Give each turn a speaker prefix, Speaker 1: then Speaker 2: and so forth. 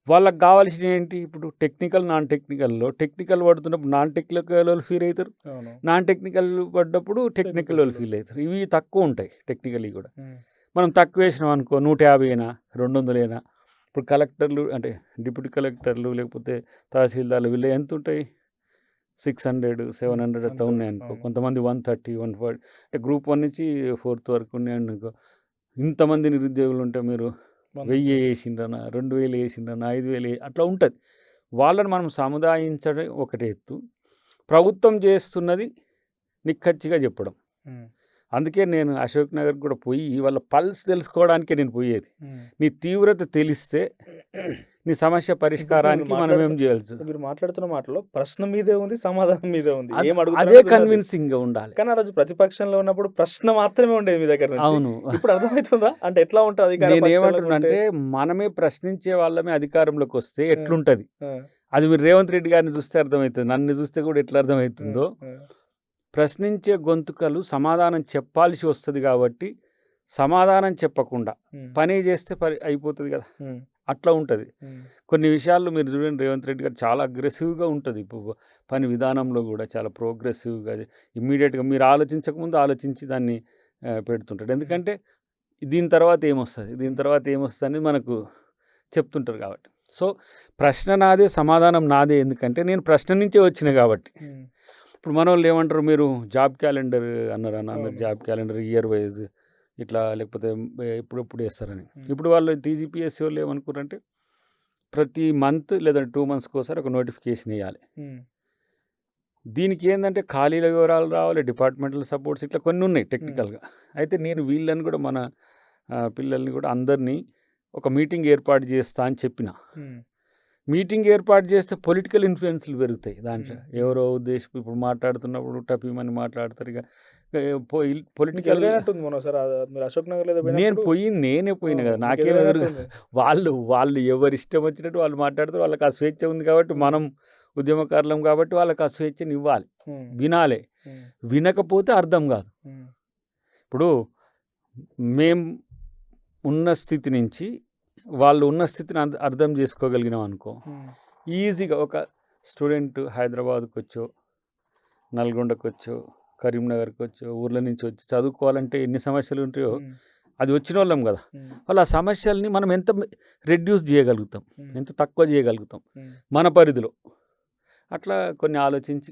Speaker 1: వాళ్ళకి కావాల్సినవి ఏంటి? ఇప్పుడు టెక్నికల్, నాన్ టెక్నికల్‌లో టెక్నికల్ పడుతున్నప్పుడు నాన్ టెక్నికల్ వాళ్ళు ఫీల్ అవుతారు.
Speaker 2: అవును.
Speaker 1: నాన్ టెక్నికల్ పడ్డప్పుడు టెక్నికల్ వాళ్ళు ఫీల్ అవుతారు. ఇవి తక్కువ ఉంటాయి టెక్నికల్‌వి కూడా. మనం తక్కువ వేసినాం అనుకో 150 200 ఇప్పుడు కలెక్టర్లు అంటే డిప్యూటీ కలెక్టర్లు లేకపోతే తహసీల్దార్లు వీళ్ళు ఎంత ఉంటాయి? 600, 700 అట్లా
Speaker 2: అంతే
Speaker 1: ఉన్నాయనుకో.
Speaker 2: అవును.
Speaker 1: కొంతమంది 130, 140 అంటే గ్రూప్ 1 నుంచి 4th వరకు ఉన్నాయనుకో. ఇంతమంది నిరుద్యోగులు ఉంటే మీరు 1000 వేసిండ్రనా, 2000 వేసిండ్రనా, 5000 అట్లా ఉంటుంది. వాళ్ళని మనం సముదాయించడం ఒకటి ఎత్తు. ప్రభుత్వం చేస్తున్నది నిక్కచ్చిగా చెప్పడం. అందుకే నేను అశోక్ నగర్ కూడా పోయి వాళ్ళ పల్స్ తెలుసుకోవడానికే నేను పోయేది. నీ తీవ్రత తెలిస్తే నీ సమస్య పరిష్కారానికి మనం ఏం చేయాల్సి
Speaker 2: మీరు మాట్లాడుతున్న మాటలో ప్రశ్న మీదే ఉంది, సమాధానం మీదే ఉంది. ఏం
Speaker 1: అదే
Speaker 2: అడుగుతున్నారో అది ఉన్నది.
Speaker 1: కన్విన్సింగ్‌గా ఉండాలి.
Speaker 2: కానీ ఆ రోజు ప్రతిపక్షంలో ఉన్నప్పుడు ప్రశ్న మాత్రమే ఉండేది మీ దగ్గర నుంచి.
Speaker 1: అవును.
Speaker 2: ఇప్పుడు అర్థమవుతుందా? అంటే ఎట్లా ఉంటది అధికార పక్షంలో ఉంటే?
Speaker 1: నేనేమంటున్నానంటే మనమే ప్రశ్నించే వాళ్ళమే అధికారంలోకి వస్తే
Speaker 2: ఆ!
Speaker 1: ఎట్లుంటది?
Speaker 2: ఆ!
Speaker 1: అది మీరు రేవంత్ రెడ్డి గారిని చూస్తే అర్థమవుతుంది. నన్ను చూస్తే కూడా ఎట్లా
Speaker 2: ఆ!
Speaker 1: అర్థమవుతుందో,
Speaker 2: ఆ!
Speaker 1: ప్రశ్నించే గొంతుకలు సమాధానం చెప్పాల్సి వస్తది కాబట్టి, సమాధానం చెప్పకుండా పని చేస్తే అయిపోతది కదా! అట్లా ఉంటది. కొన్ని విషయాల్లో మీరు చూడండి రేవంత్ రెడ్డి గారు చాలా అగ్రెసివ్‌గా ఉంటది. పని విధానంలో కూడా చాలా ప్రోగ్రెసివ్‌గా ఇమ్మీడియేట్‌గా మీరు ఆలోచించకముందు ఆలోచించి దాన్ని పెడుతుంటాడు. ఎందుకంటే దీని తర్వాత ఏమొస్తది? దీని తర్వాత ఏమొస్తదని మనకు చెప్తుంటారు కాబట్టి. సో, ప్రశ్న నాదే, సమాధానం నాదే. ఎందుకంటే నేను ప్రశ్న నుంచే వచ్చిన కాబట్టి. ఇప్పుడు మనోళ్ళు ఏమంటారు? మీరు జాబ్ క్యాలెండర్ అన్నారన్న. మీరు జాబ్ క్యాలెండర్ ఇయర్ వైస్ ఇట్లా లేకపోతే ఎప్పుడెప్పుడు వేస్తారని. ఇప్పుడు వాళ్ళు టీజీపీఎస్సీ వాళ్ళు ఏమనుకున్నారంటే ప్రతి మంత్ లేదా 2 మంత్స్‌కోసారి ఒక నోటిఫికేషన్ ఇయ్యాలి. దీనికి ఏందంటే ఖాళీల వివరాలు రావాలి, డిపార్ట్మెంటల్ సపోర్ట్స్ ఇట్లా కొన్ని ఉన్నాయి టెక్నికల్‌గా. అయితే నేను వీళ్ళని కూడా మన పిల్లల్ని కూడా అందరినీ ఒక మీటింగ్ ఏర్పాటు చేస్తా అని చెప్పిన. మీటింగ్ ఏర్పాటు చేస్తే పొలిటికల్ ఇన్‌ఫ్లుయెన్స్‌లు పెరుగుతాయి దాంట్లో. ఎవరో ఉద్దేశం ఇప్పుడు మాట్లాడుతున్నప్పుడు టపీమని మాట్లాడతారు. ఇక పొలిటికల్
Speaker 2: ఎదురైనట్టుంది మొన్నోసారి మీరు అశోక్ నగర్‌లో ఏదో
Speaker 1: నేను
Speaker 2: పోయినప్పుడు
Speaker 1: పోయింది నేనే పోయినా కదా!
Speaker 2: మీకు
Speaker 1: నాకేం ఎదురుగా
Speaker 2: ఎదురైనట్టుంది.
Speaker 1: వాళ్ళు ఎవరిష్టం వచ్చినట్టు వాళ్ళు మాట్లాడతారు. వాళ్ళకి ఆ స్వేచ్ఛ ఉంది కాబట్టి మనం ఉద్యమకారులం కాబట్టి వాళ్ళకి ఆ స్వేచ్ఛనివ్వాలి. వినాలే. వినకపోతే అర్థం కాదు. ఇప్పుడు మేం ఉన్న స్థితి నుంచి వాళ్ళు ఉన్న స్థితిని అర్థం చేసుకోగలిగినాం అనుకో, ఈజీగా ఒక స్టూడెంట్ హైదరాబాద్‌కొచ్చో, నల్గొండకొచ్చో, కరీంనగర్‌కొచ్చో, ఊర్ల నుంచి వచ్చి చదువుకోవాలంటే ఎన్ని సమస్యలు ఉంటాయో అది వచ్చినోళ్ళం కదా! వాళ్ళు ఆ సమస్యల్ని మనం ఎంత రెడ్యూస్ చేయగలుగుతాం, ఎంత తక్కువ చేయగలుగుతాం మన పరిధిలో. అట్లా కొన్ని ఆలోచించి